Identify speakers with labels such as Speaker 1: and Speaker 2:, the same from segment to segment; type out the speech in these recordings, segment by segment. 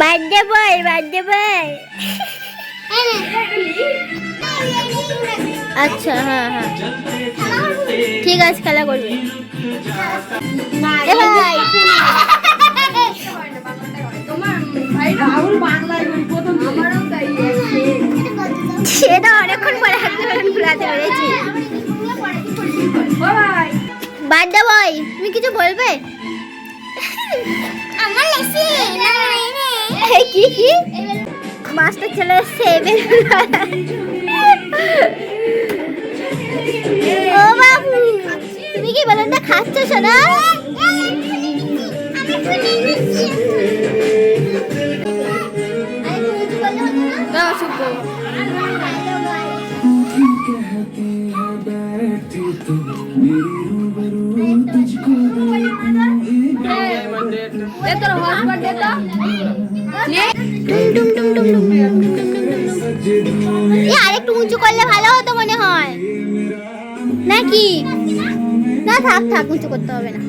Speaker 1: Birthday boy, birthday boy. আচ্ছা, হ্যাঁ হ্যাঁ ঠিক আছে, খেলা করবি। সেটা অনেকক্ষণ পরে ঘুরাতে পেরেছি। বার্থডে বয়, তুমি কিছু বলবে? কি কি মাস্টার ছেলে এসছে। ও বাবু, তুমি কি বেলুনটা খাচ্ছ সোনা? আরেকটু উঁচু করলে ভালো হতো মনে হয় নাকি? না থাক থাক, উঁচু করতে হবে না।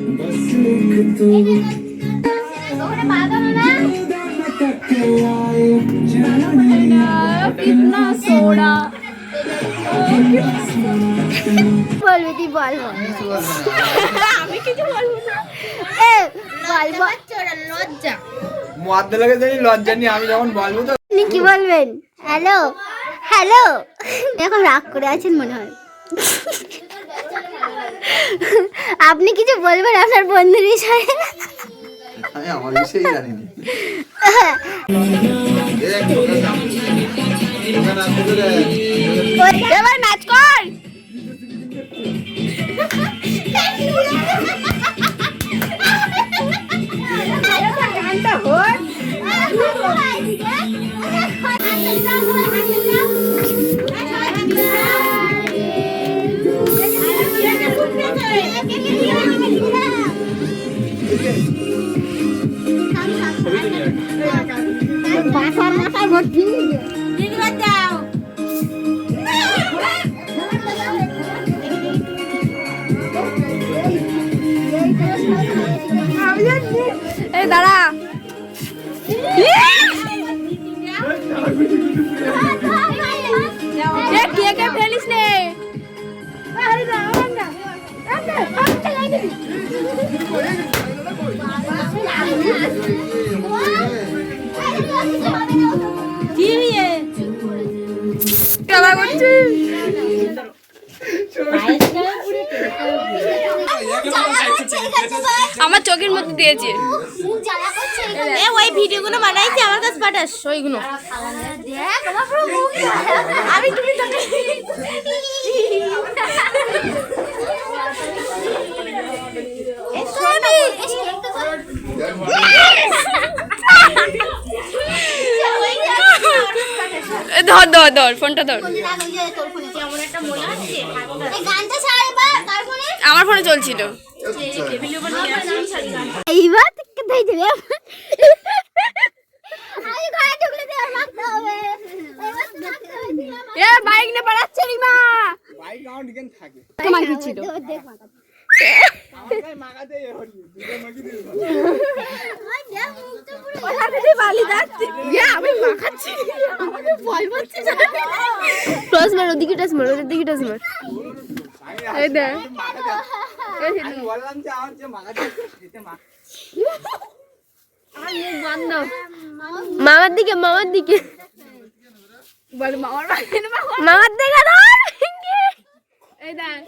Speaker 1: বলবি তুই, বল। আমি কিছু বলবো না। লজ্জা মধ্যে লাগে জানি, লজ্জা নিয়ে আমি যখন বলবো তো কি বলবেন? হ্যালো হ্যালো, এখন রাগ করে আছেন মনে হয়। আপনি কিছু বলবেন আপনার বন্ধুর বিষয়ে? আমি আমার বিষয়ে জানি না। এবার নাচ কর। গানটা হোক। বাসার মাথায় ভর্তি দাও। এই দাঁড়া, কে ফেলিস নে। আমার চোখের মধ্যে দিয়েছে। ওই ভিডিওগুলো বানাইছি, আমার কাছে পাঠাস ওইগুলো। আমি তুমি ধর ধর ধর, ফোনটা ধর। আমার ফোনে চলছিল। এইবার বাইক নিয়ে পালাচ্ছে রিমা। তোমার কি ছিল? ওদিকে টাচ মার, ওদের দিকে টাচ মার। মামার দিকে, মামার দিকে বল, মামার দিকে। এই দেখ